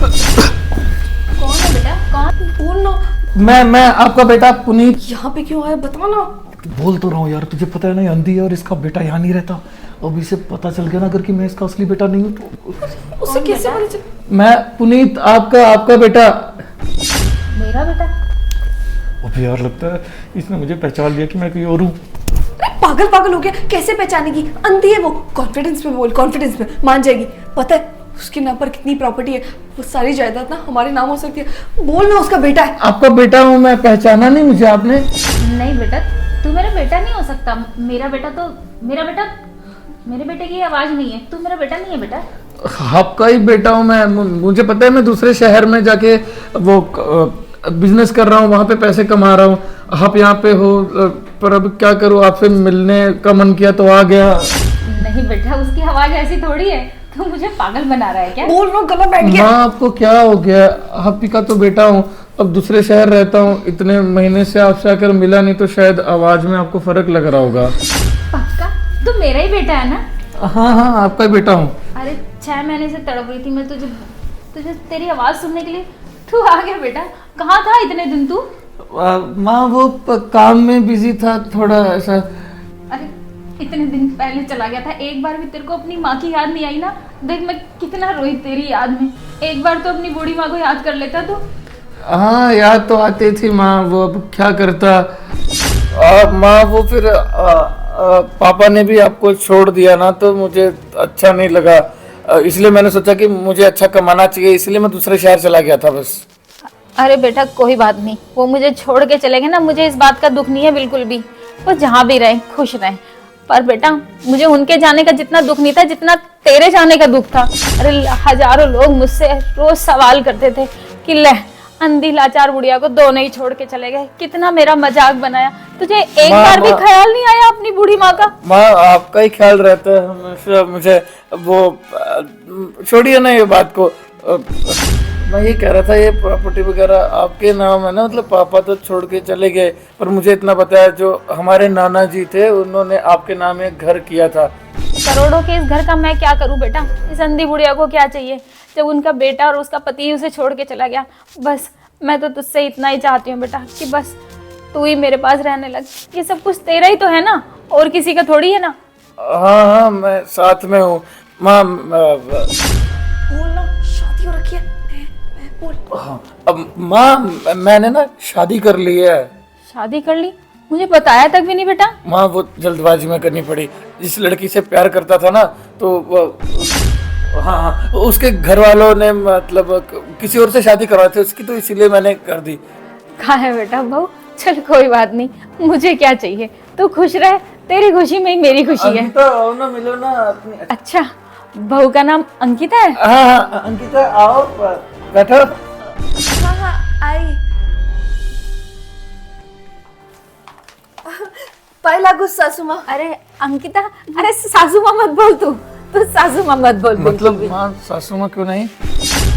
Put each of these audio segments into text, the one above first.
कौन है बेटा, कौन? बोल ना। मैं आपका बेटा पुनीत। यहाँ पे क्यों आया बता ना। बोल तो रहा हूँ यार, तुझे पता है ना ये अंधी है और इसका बेटा यहाँ नहीं रहता। अब इसे पता चल गया ना अगर कि मैं इसका असली बेटा नहीं हूँ तो उसे कैसे पता चल? मैं पुनीत आपका बेटा। मेरा बेटा? अबे यार लगता है इसने मुझे पहचान लिया कि मैं कोई और हूँ। पागल पागल हो गया, कैसे पहचानेगी? अंधी है वो। कॉन्फिडेंस में बोल, कॉन्फिडेंस में मान जाएगी। पता है उसके नाम पर कितनी प्रॉपर्टी है, वो सारी जायदाद ना हमारे नाम हो सकती है। बोल ना उसका बेटा है। आपका बेटा हूँ मैं, पहचाना नहीं मुझे आपने? नहीं बेटा, तू मेरा बेटा नहीं हो सकता। मेरा बेटा मेरे बेटे की आवाज नहीं है। तू मेरा बेटा नहीं है बेटा। आपका ही बेटा हूँ मैं। मुझे पता है मैं दूसरे शहर में जाके वो बिजनेस कर रहा हूँ, वहाँ पे पैसे कमा रहा हूँ। आप यहाँ पे हो, पर अब क्या करूँ, आपसे मिलने का मन किया तो आ गया। नहीं बेटा, उसकी आवाज ऐसी थोड़ी है। तू मुझे पागल बना रहा है क्या? बोल ना, गला बैठ गया। माँ आपको क्या हो गया? आप ही का तो बेटा हूँ, अब दूसरे शहर रहता हूँ, इतने महीने से आपसे आकर मिला नहीं तो शायद आवाज में आपको फर्क लग रहा होगा। पक्का तू मेरा ही बेटा है ना? हाँ आपका ही बेटा हूँ। अरे 6 महीने से तड़प रही थी मैं तुझे तेरी आवाज सुनने के लिए। तू आ गया बेटा। कहाँ था इतने दिन तू? माँ वो काम में बिजी था थोड़ा ऐसा। अरे इतने दिन पहले चला गया था, एक बार भी तेरे को अपनी माँ की याद नहीं आई ना? देख मैं कितना रोई तेरी याद में। एक बार तो अपनी बूढ़ी माँ को याद कर लेता तू। हाँ याद तो आती थी माँ, वो अब क्या करता। माँ वो फिर पापा ने भी आपको छोड़ दिया ना तो मुझे अच्छा नहीं लगा, इसलिए मैंने सोचा कि मुझे अच्छा कमाना चाहिए, इसलिए मैं दूसरे शहर चला गया था बस। अरे बेटा कोई बात नहीं, वो मुझे छोड़ के चले गए ना, मुझे इस बात का दुख नहीं है बिल्कुल भी। वो जहाँ भी रहे खुश रहे। पर बेटा मुझे उनके जाने का जितना दुख नहीं था जितना तेरे जाने का दुख था। अरे हजारों लोग मुझसे रोज सवाल करते थे कि ले अंधी लाचार बुढ़िया को दोनों ही छोड़ के चले गए, कितना मेरा मजाक बनाया। तुझे एक बार भी ख्याल नहीं आया अपनी बूढ़ी माँ का? माँ आपका ही ख्याल रहता है हमेशा मुझे। वो छोड़िए ना ये बात को। मैं ये कह रहा था ये प्रॉपर्टी वगैरह आपके नाम है ना? मतलब पापा तो छोड़ के चले गए, पर मुझे इतना पता है जो हमारे नाना जी थे उन्होंने आपके नाम एक घर किया था। करोड़ों के इस घर का मैं क्या करूं बेटा? इस अंधी बुढ़िया को क्या चाहिए जब उनका बेटा और उसका पति उसे छोड़ के चला गया? बस मैं तो तुझसे इतना ही चाहती हूँ बेटा कि बस तू ही मेरे पास रहने लग। ये सब कुछ तेरा ही तो है ना, और किसी का थोड़ी है ना। हाँ मैं साथ में हूँ माँ। बोल ना, शादी हो रखी है। बोल। हाँ, अब माँ मैंने ना शादी कर ली है। शादी कर ली? मुझे बताया तक भी नहीं बेटा। माँ वो जल्दबाजी में करनी पड़ी। जिस लड़की से प्यार करता था ना तो हाँ उसके घर वालों ने मतलब किसी और से शादी करवाई थी उसकी, तो इसीलिए मैंने कर दी। कहा है बेटा बहू? चल कोई बात नहीं, मुझे क्या चाहिए, तू खुश रह। तेरी खुशी में ही मेरी खुशी है। अंकिता आओ ना, मिलो ना अपनी। अच्छा बहू का नाम अंकिता है? हाँ अंकिता आओ बैठो। हाँ आई। पहला गुस्सा सासू माँ। अरे अंकिता, अरे सासू माँ मत बोल, तू सासू माँ मत बोल। मतलब माँ सासू माँ क्यों नहीं?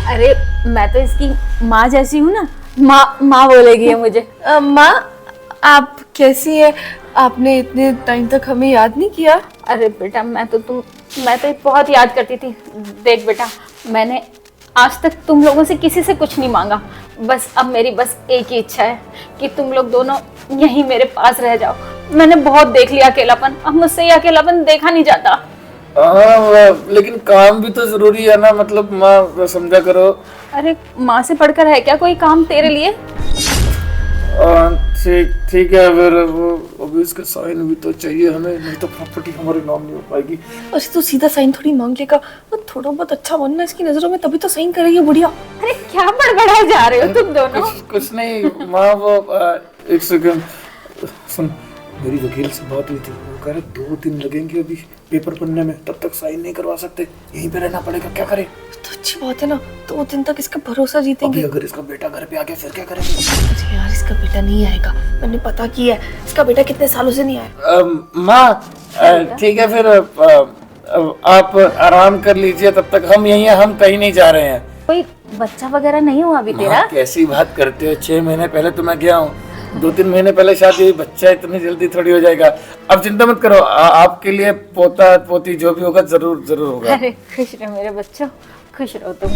अरे मैं तो इसकी माँ जैसी हूँ ना, माँ बोलेगी ये मुझे। माँ आप कैसी है? आपने इतने टाइम तक हमें याद नहीं किया। अरे बेटा मैं तो बहुत याद करती थी। देख बेटा मैंने आज तक तुम लोगों से किसी से कुछ नहीं मांगा। बस अब मेरी बस एक ही इच्छा है कि तुम लोग दोनों यहीं मेरे पास रह जाओ। मैंने बहुत देख लिया अकेलापन, अब मुझसे ये अकेलापन देखा नहीं जाता। लेकिन काम भी तो जरूरी है ना, मतलब माँ समझा करो। अरे माँ से पढ़कर है क्या कोई काम तेरे लिए? ठीक है, फिर वो अभी इसका साइन भी तो चाहिए हमें, नहीं तो प्रॉपर्टी हमारे नाम नहीं हो पाएगी। अरे तो सीधा साइन थोड़ी मांग लेगा, वो थोड़ा बहुत अच्छा बनना इसकी नजरों में तभी तो साइन करेगी बुढ़िया। अरे क्या बड़बड़ाए जा रहे हो तुम दोनों? कुछ नहीं माँ, वो एक सेकंड सुन, मेरी वकील से बात हुई थी, वो कह रहे 2 दिन लगेंगे अभी पेपर बनने में, तब तक साइन नहीं करवा सकते, यहीं पे रहना पड़ेगा। क्या करें? तो अच्छी बात है ना, 2 दिन तक इसका भरोसा जीतेंगे। अभी अगर इसका बेटा घर पे आ गया फिर क्या करेंगे? अरे यार इसका बेटा नहीं आएगा, मैंने पता किया है, इसका बेटा कितने सालों से नहीं आया। माँ ठीक है फिर आप आराम कर लीजिए, तब तक हम यहीं हैं, हम कहीं नहीं जा रहे हैं। कोई बच्चा वगैरह नहीं हुआ अभी तेरा? कैसी बात करते हो, 6 महीने पहले तो मैं गया हूँ, 2-3 महीने पहले शादी हुई, बच्चा इतनी जल्दी थोड़ी हो जाएगा। अब चिंता मत करो, आपके लिए पोता पोती जो भी होगा जरूर होगा। अरे खुश रहो मेरे बच्चों, खुश रहो तुम।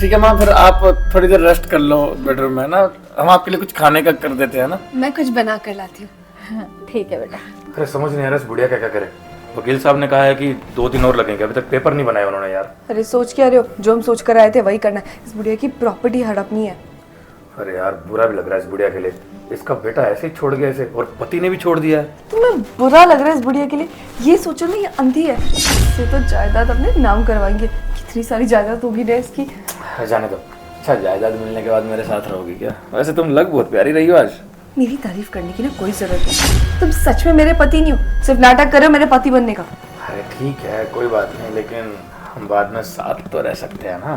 ठीक है माँ, फिर आप थोड़ी देर रेस्ट कर लो बेडरूम में ना, हम आपके लिए कुछ खाने का कर देते हैं ना। मैं कुछ बना कर लाती हूँ। हाँ, ठीक है बेटा। अरे समझ नहीं आ रहा इस बुढ़िया क्या करे। वकील साहब ने कहा है कि 2 दिन और लगेंगे, अभी तक पेपर नहीं बनाए उन्होंने यार। अरे सोच क्या रहे हो, जो हम सोच कर आए थे वही करना है। इस बुढ़िया की प्रॉपर्टी हड़पनी है। अरे यार बुरा भी लग रहा है इस बुढ़िया के लिए, इसका बेटा ऐसे ही छोड़ गया इसे और पति ने भी छोड़ दिया है। तुम्हें बुरा लग रहा है इस बुढ़िया के लिए? ये सोचो ना, ये अंधी है, इससे तो जायदाद अपने नाम करवाएंगे। कितनी सारी जायदाद होगी ना इसकी। जाने दो। अच्छा जायदाद मिलने के बाद मेरे साथ रहोगी क्या? वैसे तुम लग बहुत प्यारी रही हो आज। मेरी तारीफ करने की ना कोई जरूरत नहीं। तुम सच में मेरे पति नहीं हो, सिर्फ नाटक कर रहे हो मेरे पति बनने का। अरे ठीक है कोई बात नहीं, लेकिन हम बाद में साथ तो रह सकते हैं ना।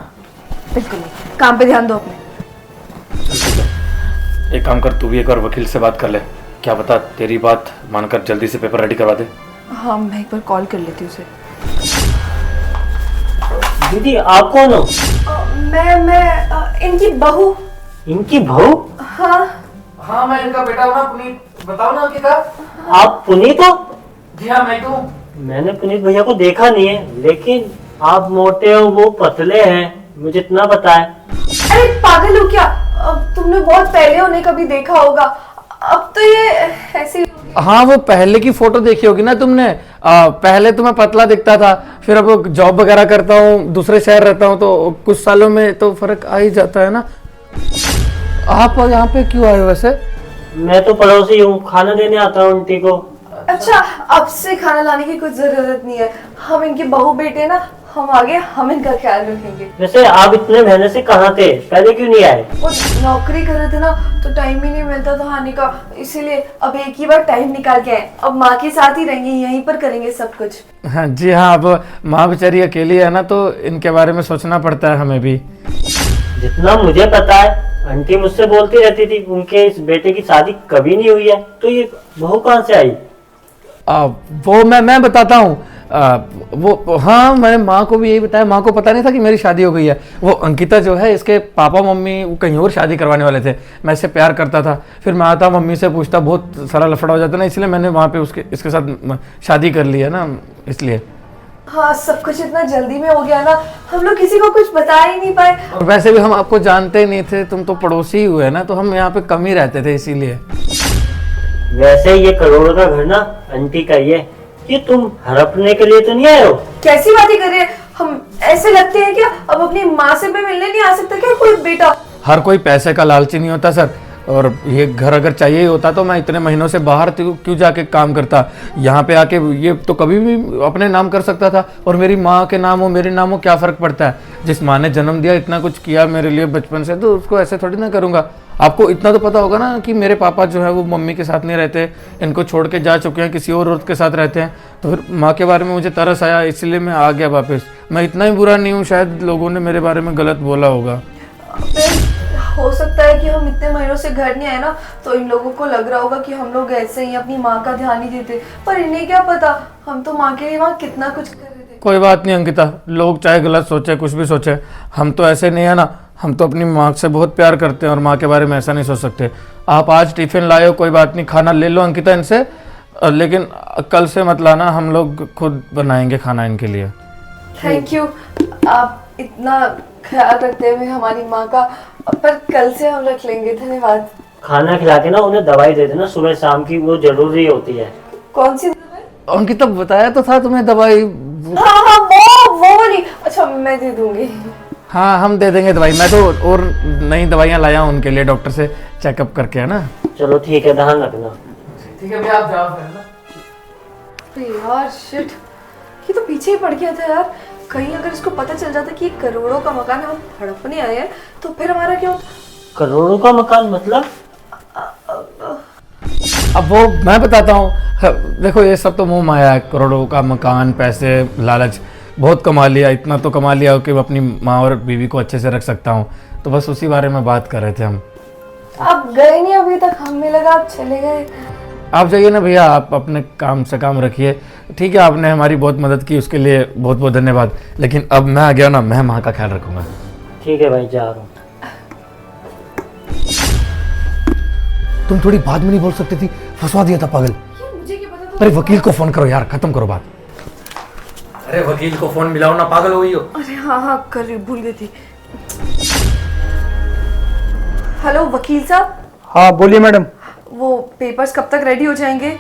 बिल्कुल नहीं, काम पे ध्यान दो अपने। एक काम कर, तू भी एक बार वकील से बात कर ले, क्या पता तेरी बात मानकर जल्दी से पेपर रेडी करवा दे। हाँ मैं एक बार कॉल कर लेती हूँ उसे। दीदी आप कौन हो? मैं इनकी बहू। इनकी बहू? हाँ हाँ मैं इनका बेटा हूँ ना पुनीत, बताओ ना अंकिता। आप पुनीत हो? जी हाँ मैं हूँ। मैंने पुनीत भैया को देखा नहीं है, लेकिन आप मोटे हो वो पतले हैं, मुझे इतना पता है। अरे पागल हो क्या? अब तुमने बहुत पहले उन्हें कभी देखा होगा, अब तो ये ऐसे। हाँ वो पहले की फोटो देखी होगी ना तुमने। पहले तो मैं पतला दिखता था, फिर अब जॉब वगैरह करता हूँ, दूसरे शहर रहता हूँ, तो कुछ सालों में तो फर्क आ ही जाता है ना। आप यहाँ पे क्यों आए वैसे? मैं तो पड़ोसी हूँ, खाना देने आता हूँ आंटी को। अच्छा, अब से खाना लाने की कुछ जरूरत नहीं है, हम इनके बहू बेटे हैं ना, हम आगे हम इनका ख्याल रखेंगे। वैसे आप इतने महीने से कहाँ थे, पहले क्यों नहीं आए? वो नौकरी कर रहे थे ना, तो टाइम ही नहीं मिलता था आने का, इसीलिए अब एक ही बार टाइम निकाल के आए। अब माँ के साथ ही रहेंगे, यहीं पर करेंगे सब कुछ। हाँ जी हाँ, अब माँ बेचारी अकेली है ना, तो इनके बारे में सोचना पड़ता है हमें भी। जितना मुझे पता है आंटी मुझसे बोलती रहती थी उनके इस बेटे की शादी कभी नहीं हुई है, तो ये बहू कहाँ से आई? वो मैं बताता हूँ। वो हाँ मैंने माँ को भी यही बताया, माँ को पता नहीं था कि मेरी शादी हो गई है। वो अंकिता जो है, इसके पापा मम्मी वो कहीं और शादी करवाने वाले थे, मैं इससे प्यार करता था। फिर मैं आता मम्मी से पूछता, बहुत सारा लफड़ा हो जाता ना, इसलिए मैंने वहाँ पे इसके साथ शादी कर ली है ना, इसलिए। हाँ सब कुछ इतना जल्दी में हो गया ना, हम लोग किसी को कुछ बता ही नहीं पाए। और वैसे भी हम आपको जानते ही नहीं थे, तुम तो पड़ोसी ही हुए ना, तो हम यहाँ पे कम ही रहते थे इसीलिए। वैसे ये करोड़ों का घर ना आंटी का ही है, ये तुम हड़पने के लिए तो नहीं आए हो? कैसी बातें कर रहे हैं हम? ऐसे लगते हैं क्या अब अपनी माँ से भी मिलने नहीं आ सकता क्या कोई बेटा? हर कोई पैसे का लालची नहीं होता सर, और ये घर अगर चाहिए ही होता तो मैं इतने महीनों से बाहर क्यों जाके काम करता। यहाँ पे आके ये तो कभी भी अपने नाम कर सकता था, और मेरी माँ के नाम हो मेरे नाम हो क्या फ़र्क पड़ता है? जिस माँ ने जन्म दिया, इतना कुछ किया मेरे लिए बचपन से, तो उसको ऐसे थोड़ी ना करूँगा। आपको इतना तो पता होगा ना कि मेरे पापा जो है वो मम्मी के साथ नहीं रहते, इनको छोड़ के जा चुके हैं, किसी और औरत के साथ रहते हैं। तो फिर माँ के बारे में मुझे तरस आया, इसलिए मैं आ गया वापस। मैं इतना ही बुरा नहीं हूँ, शायद लोगों ने मेरे बारे में गलत बोला होगा। हो सकता है कि हम इतने महीनों से घर नहीं आए ना, तो इन लोगों को लग रहा होगा कि हम लोग ऐसे ही अपनी माँ का ध्यान नहीं देते, पर इन्हें क्या पता हम तो माँ के लिए वहाँ कितना कुछ कर रहे थे। कोई बात नहीं अंकिता, लोग चाहे गलत सोचे कुछ भी सोचे, हम तो ऐसे नहीं है ना। हम तो अपनी माँ से बहुत प्यार करते हैं और माँ के बारे में ऐसा नहीं सोच सकते। आप आज टिफिन लाए हो, कोई बात नहीं, खाना ले लो अंकिता इनसे, लेकिन कल से मत लाना, हम लोग खुद बनाएंगे खाना इनके लिए। थैंक यू, आप इतना ख्याल रखते हुए हमारी माँ का, पर कल से हम रख लेंगे। धन्यवाद। खाना खिला के ना उन्हें दवाई दे देना सुबह शाम की, वो जरूरी होती है। कौन सी दवाई? अंकिता बताया तो था तुम्हें दवाई। हाँ हाँ वो वाली। अच्छा मैं दे दूंगी। हाँ हम दे देंगे दवाई, मैं तो और नई दवाइयाँ लाया हूँ उनके लिए डॉक्टर से चेकअप करके, है ना। चलो ठीक है, ध्यान रखना। ठीक है भैया, आप जाओ फिर ना। यार शिट, ये तो पीछे ही पड़ गया था यार। कहीं अगर इसको पता चल जाता कि ये करोड़ों का मकान हम हड़पने आए हैं, तो फिर हमारा क्या होता? करोड़ों का मकान मतलब? अब वो मैं बताता हूँ। देखो ये सब तो मुंह माया है, करोड़ों का मकान, पैसे, लालच, बहुत कमा लिया, इतना तो कमा लिया कि मैं अपनी माँ और बीवी को अच्छे से रख सकता हूँ। तो बस उसी बारे में बात कर रहे थे हम। आप गए नहीं अभी तक, हमें लगा आप चले गए। आप जाइए ना भैया, आप अपने काम से काम रखिए। ठीक है, आपने हमारी बहुत मदद की, उसके लिए बहुत बहुत धन्यवाद। लेकिन अब मैं आ गया ना, मैं माँ का ख्याल रखूंगा। ठीक है भाई, जा रहा हूँ। तुम थोड़ी बाद में नहीं बोल सकती थी, फंसवा दिया था पागल। मुझे क्या पता था? अरे वकील को फोन करो यार, खत्म करो बात। अरे वकील को फोन मिलाओ ना, पागल हो गई हो? अरे हाँ हाँ कर रही हूँ, भूल गई थी। हेलो वकील साहब, हाँ बोलिए मैडम। वो पेपर्स कब तक रेडी हो जाएंगे?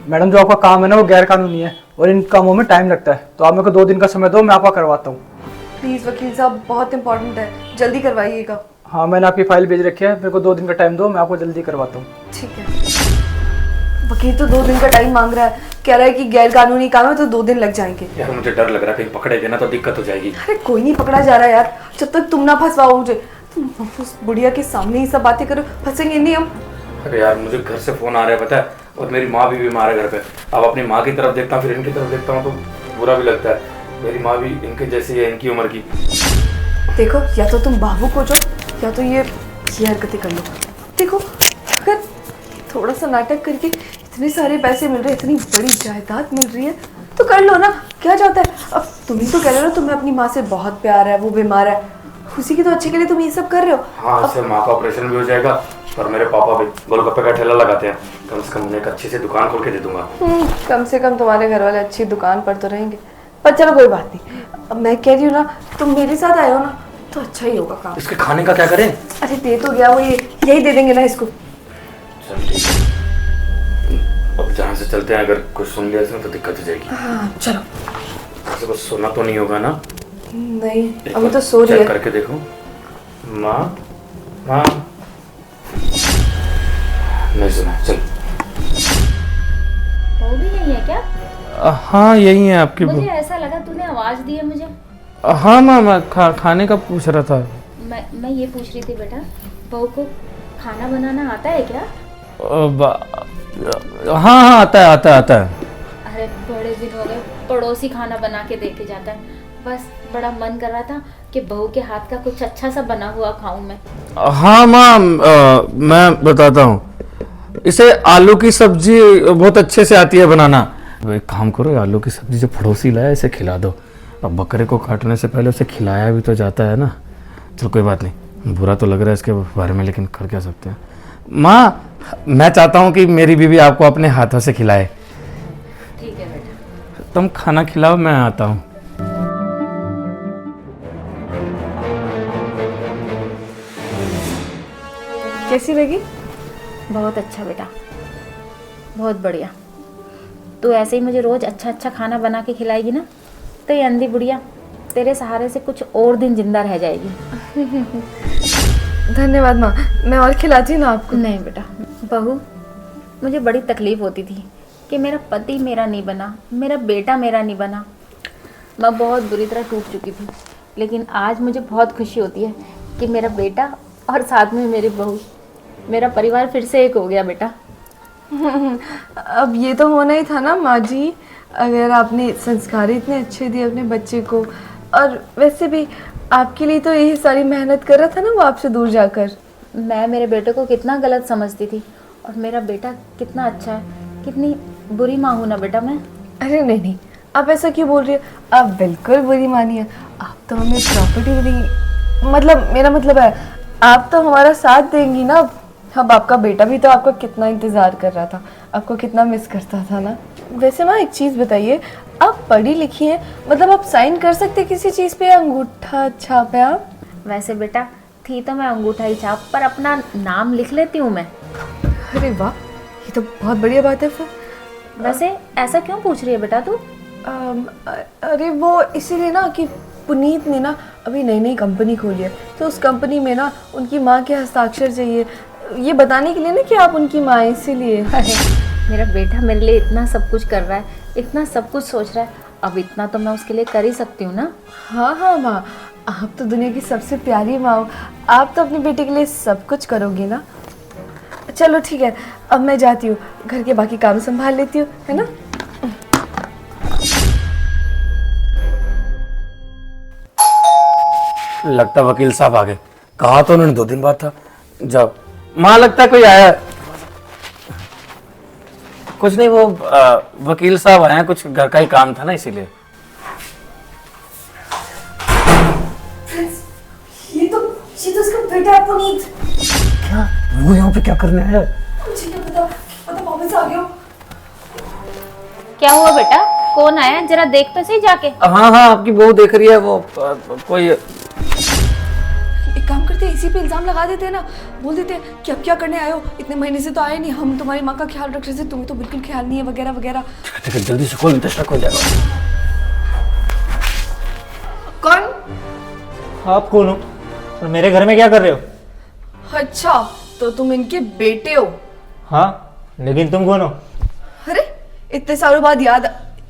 मैडम जो आपका काम है ना वो गैर कानूनी है और इन कामों में टाइम लगता है, तो आप मेरे को 2 दिन का समय दो, मैं आपका करवाता हूँ। प्लीज़ वकील साहब, बहुत इंपॉर्टेंट है, जल्दी करवाइएगा। हाँ मैंने आपकी फाइल भेज रखी है, मेरे को 2 दिन का टाइम दो, मैं आपको जल्दी करवाता हूँ। ठीक है। वकील तो 2 दिन का टाइम मांग रहा है, कह रहा है कि गैर कानूनी काम है तो 2 दिन लग जाएंगे। यार मुझे डर लग रहा है, कहीं पकड़े गए ना तो दिक्कत हो जाएगी। अरे कोई नहीं पकड़ा जा रहा है यार, जब तक तुम ना फंसवाओ मुझे। तुम उस बुढ़िया के सामने ही सब बातें करो, फंसेंगे नहीं हम। अरे यार मुझे घर से फोन आ रहा है पता है, और मेरी माँ भी बीमार है घर पे। अब अपनी माँ की तरफ देखता हूँ फिर इनकी तरफ देखता हूँ तो बुरा भी लगता है। मेरी माँ भी इनके जैसी है, इनकी उम्र की। देखो या तो तुम भावुक हो जाओ या तो ये हरकतें कर लो। देखो अगर थोड़ा सा नाटक करके इतने सारे पैसे मिल रहे हैं, इतनी बड़ी जायदाद मिल रही है तो कर लो ना, क्या जाता है। अब तुम ही तो कह रहे हो तुम्हें अपनी माँ से बहुत प्यार है, वो बीमार है, उसी के तो अच्छे के लिए तुम ये सब कर रहे हो। हाँ इससे माँ का ऑपरेशन भी हो जाएगा और मेरे पापा भी गोलगप्पे का ठेला लगाते हैं, कम से कम उन्हें एक अच्छी सी दुकान खोल के दे दूंगा। कम से कम तुम्हारे घर वाले अच्छी दुकान पर तो रहेंगे। पर चलो कोई बात नहीं, अब मैं कह रही हूँ ना, तुम मेरे साथ आए हो ना तो अच्छा ही होगा काम। इसके खाने का क्या करें? अरे दे तो गया वो, ये यही दे देंगे ना इसको। चल ठीक है, अब जहाँ से चलते हैं, अगर कुछ सुन लिया इसमें तो दिक्कत हो जाएगी। हाँ चलो। ऐसे कुछ सुना तो नहीं होगा ना? नहीं एक अभी बार तो सो रही चेक है। करके देखो। माँ माँ नहीं सुना, चल। वो भी यही है क्या? हाँ यही है आपकी मुझे ऐसा लगा तूने आवाज दी है मुझे। हाँ मैं खाने का पूछ रहा था। मैं ये पूछ रही थी बेटा, बहू को खाना बनाना आता है क्या? हाँ आता है। अरे बड़े दिन हो गए पड़ोसी खाना बना के दे के जाता है, बस बड़ा मन कर रहा था कि बहू के हाथ का कुछ अच्छा सा बना हुआ खाऊं मैं। हाँ माँ मैं बताता हूँ, इसे आलू की सब्जी बहुत अच्छे से आती है बनाना। एक काम करो, आलू की सब्जी जो पड़ोसी लाया इसे खिला दो। अब बकरे को काटने से पहले उसे खिलाया भी तो जाता है ना। चलो कोई बात नहीं, बुरा तो लग रहा है इसके बारे में, लेकिन कर क्या सकते हैं। माँ मैं चाहता हूँ कि मेरी बीवी आपको अपने हाथों से खिलाए। ठीक है बेटा। तुम खाना खिलाओ, मैं आता हूँ। कैसी लगी? बहुत अच्छा बेटा, बहुत बढ़िया। तू ऐसे ही मुझे रोज अच्छा अच्छा खाना बना के खिलाएगी ना तो ये अंधी बुढ़िया तेरे सहारे से कुछ और दिन जिंदा रह जाएगी। धन्यवाद माँ, मैं और खिलाती ना आपको। नहीं बेटा, बहू मुझे बड़ी तकलीफ होती थी कि मेरा पति मेरा नहीं बना, मेरा बेटा मेरा नहीं बना। मैं बहुत बुरी तरह टूट चुकी थी, लेकिन आज मुझे बहुत खुशी होती है कि मेरा बेटा और साथ में मेरी बहू, मेरा परिवार फिर से एक हो गया बेटा। अब ये तो होना ही था ना माँ जी, अगर आपने संस्कार इतने अच्छे दिए अपने बच्चे को। और वैसे भी आपके लिए तो यही सारी मेहनत कर रहा था ना वो आपसे दूर जाकर। मैं मेरे बेटे को कितना गलत समझती थी और मेरा बेटा कितना अच्छा है। कितनी बुरी माँ हूँ ना बेटा मैं। अरे नहीं नहीं, आप ऐसा क्यों बोल रही हो? आप बिल्कुल बुरी मानी है। आप तो हमें प्रॉपर्टी देंगी, मतलब मेरा मतलब है आप तो हमारा साथ देंगी ना। अब आपका बेटा भी तो आपका कितना इंतज़ार कर रहा था, आपको कितना मिस करता था ना। वैसे माँ एक चीज़ बताइए, आप पढ़ी लिखी हैं, मतलब आप साइन कर सकते किसी चीज़ पे, अंगूठा छाप है आप? वैसे बेटा थी तो मैं अंगूठा ही छाप, पर अपना नाम लिख लेती हूँ मैं। अरे वाह, ये तो बहुत बढ़िया बात है फिर। वैसे ऐसा क्यों पूछ रही है बेटा तू? अरे वो इसीलिए ना कि पुनीत ने ना अभी नई नई कंपनी खोली है, तो उस कंपनी में ना उनकी माँ के हस्ताक्षर चाहिए, ये बताने के लिए ना कि आप उनकी माँ हैं, इसीलिए। अरे मेरा बेटा मेरे लिए इतना सब कुछ कर रहा है, इतना सब कुछ सोच रहा है, अब इतना तो मैं उसके लिए कर ही सकती हूँ ना। हाँ हाँ माँ, आप तो दुनिया की सबसे प्यारी माँ हो, आप तो अपने बेटे के लिए सब कुछ करोगी ना। चलो ठीक है, अब मैं जाती हूँ, घर के बाकी काम संभाल लेती हूँ, है ना। लगता वकील साहब आ गए, कहा तो उन्होंने 2 दिन बाद था। जाओ माँ, लगता है कोई आया है। कुछ नहीं, वो वकील साहब आए हैं, कुछ घर का ही काम था ना इसीलिए। ये तो इसका बेटा है पुनीत। क्या वो यहाँ पे क्या करने आया? मुझे क्या पता, वापस आ गया। क्या हुआ बेटा? कौन आया है? जरा देख तो सही जाके। हाँ हाँ, आपकी बहू देख रही है, वो कोई। एक काम करते हैं, इसी पे इल्जाम लगा देते हैं ना, बोल देते हैं कि अब क्या करने आए हो, इतने महीने से तो आए नहीं, हम तुम्हारी माँ का ख्याल रख रहे थे, तुम्हें तो बिल्कुल ख्याल नहीं है वगैरह वगैरह। जल्दी से खोल, शक हो जाएगा। कौन? आप कौन हो और मेरे घर में क्या कर रहे हो? अच्छा, तो तुम इनके बेटे हो? हाँ, लेकिन तुम कौन हो? अरे इतने सालों बाद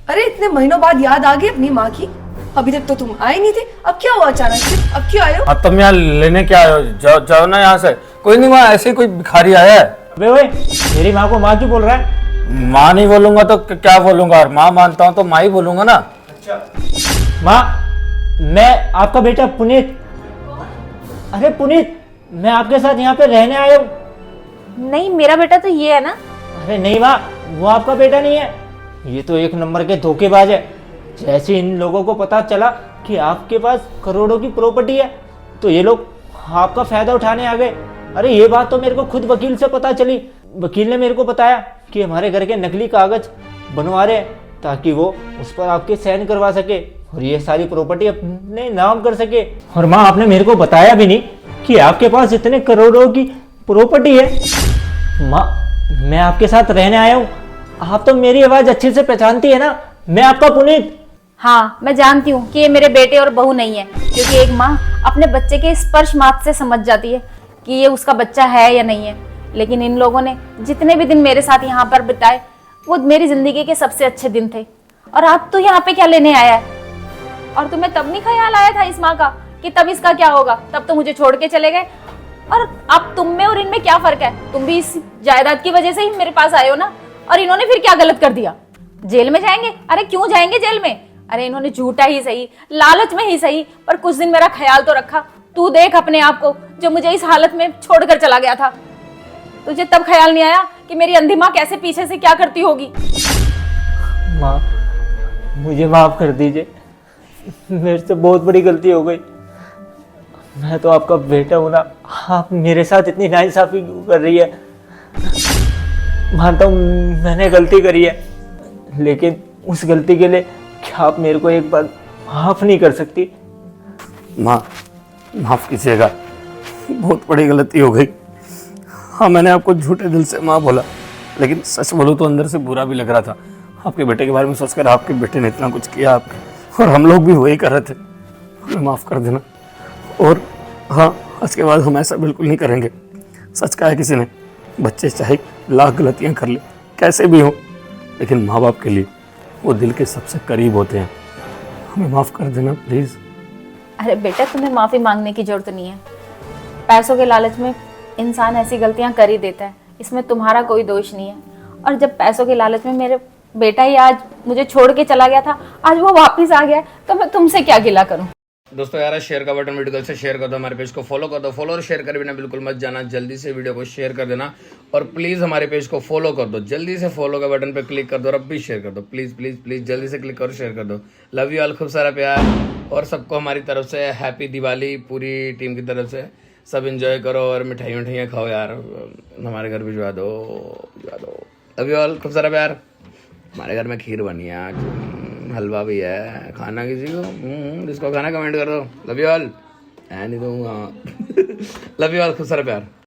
अरे इतने महीनों बाद याद आ गई अपनी माँ की? अभी तक तो तुम आए नहीं थे, अब क्या हुआ अचानक से, अब क्यों आए हो? अब तुम यहाँ लेने क्या आए हो? जाओ ना यहाँ से। कोई नहीं, वहाँ ऐसे ही कोई भिखारी आया है। अबे ओए, मेरी माँ को माँ क्यों बोल रहा है? माँ नहीं बोलूंगा तो क्या बोलूंगा, और माँ मानता हूँ तो माँ ही बोलूंगा ना। माँ, मैं आपका बेटा पुनीत। अरे पुनीत, मैं आपके साथ यहाँ पे रहने आया हूँ। नहीं, मेरा बेटा तो ये है ना। अरे नहीं माँ, वो आपका बेटा नहीं है, ये तो एक नंबर के धोखेबाज है। जैसे इन लोगों को पता चला कि आपके पास करोड़ों की प्रॉपर्टी है, तो ये लोग आपका फायदा उठाने आ गए। अरे ये बात तो मेरे को खुद वकील से पता चली। वकील ने मेरे को बताया कि हमारे घर के नकली कागज बनवा रहे हैं ताकि वो उस पर आपके साइन करवा सके और ये सारी प्रॉपर्टी अपने नाम कर सके। और माँ, आपने मेरे को बताया भी नहीं कि आपके पास इतने करोड़ों की प्रॉपर्टी है। माँ, मैं आपके साथ रहने आया हूँ, आप तो मेरी आवाज अच्छे से पहचानती है ना, मैं आपका पुनीत। हाँ, मैं जानती हूँ कि ये मेरे बेटे और बहू नहीं है, क्योंकि एक माँ अपने बच्चे के स्पर्श मात्र से समझ जाती है कि ये उसका बच्चा है या नहीं है। लेकिन इन लोगों ने जितने भी दिन मेरे साथ यहाँ पर बिताए, वो मेरी जिंदगी के सबसे अच्छे दिन थे। और आप तो यहाँ पे क्या लेने आया है? और तुम्हें तब नहीं ख्याल आया था इस माँ का कि तब इसका क्या होगा? तब तो मुझे छोड़ के चले गए। और अब तुम में और इनमें क्या फर्क है? तुम भी इस जायदाद की वजह से ही मेरे पास आए हो ना। और इन्होंने फिर क्या गलत कर दिया? जेल में जाएंगे? अरे क्यों जाएंगे जेल में? अरे इन्होंने झूठा ही सही, लालच में ही सही, पर कुछ दिन मेरा ख्याल तो रखा। तू देख अपने आप को, जो मुझे इस हालत में छोड़कर चला गया था। तुझे तब ख्याल नहीं आया कि मेरी अंधी माँ कैसे पीछे से क्या करती होगी? माँ, मुझे माफ कर दीजिए, मेरे से बहुत बड़ी गलती हो गई। मैं तो आपका बेटा हूं ना, आप मेरे साथ इतनी नाइंसाफी क्यों कर रही है? मानता हूँ मैंने गलती करी है, लेकिन उस गलती के लिए क्या आप मेरे को एक बार माफ नहीं कर सकती? माँ, माफ कीजिएगा, बहुत बड़ी गलती हो गई। हाँ, मैंने आपको झूठे दिल से माँ बोला, लेकिन सच बोलूँ तो अंदर से बुरा भी लग रहा था। आपके बेटे के बारे में सोचकर, आपके बेटे ने इतना कुछ किया आपके, और हम लोग भी वही कर रहे थे। हमें माफ़ कर देना। और हाँ, आज के बाद हम ऐसा बिल्कुल नहीं करेंगे। सच कहा है किसी ने, बच्चे चाहे लाख गलतियाँ कर ले, कैसे भी हो, लेकिन माँ बाप के लिए वो दिल के सबसे करीब होते हैं। हमें माफ़ कर देना प्लीज़। अरे बेटा, तुम्हें माफी मांगने की जरूरत नहीं है। पैसों के लालच में इंसान ऐसी गलतियां कर ही देता है, इसमें तुम्हारा कोई दोष नहीं है। और जब पैसों के लालच में मेरे बेटा ही आज मुझे छोड़ के चला गया था, आज वो वापस आ गया, तो मैं तुमसे क्या गिला करूं? दोस्तों यार, शेयर का बटन वीडियो से शेयर कर दो, हमारे पेज को फॉलो कर दो। फॉलो और शेयर कर बिना बिल्कुल मत जाना, जल्दी से वीडियो को शेयर कर देना और प्लीज़ हमारे पेज को फॉलो कर दो। जल्दी से फॉलो का बटन पे क्लिक कर दो और अब भी शेयर कर दो। प्लीज़ प्लीज़ प्लीज़ जल्दी से क्लिक करो, शेयर कर दो। लव यू ऑल, खूब सारा प्यार, और सबको हमारी तरफ से हैप्पी दिवाली, पूरी टीम की तरफ से। सब एंजॉय करो और मिठाइयाँ खाओ यार, हमारे घर भिजवा दो। लव यू ऑल, खूब सारा प्यार। हमारे घर में खीर बनी है आज, हलवा भी है, खाना किसी को जिसको खाना कमेंट कर दो। लव यू ऑल, नहीं दूंगा। लव यू ऑल, खूब सारा प्यार।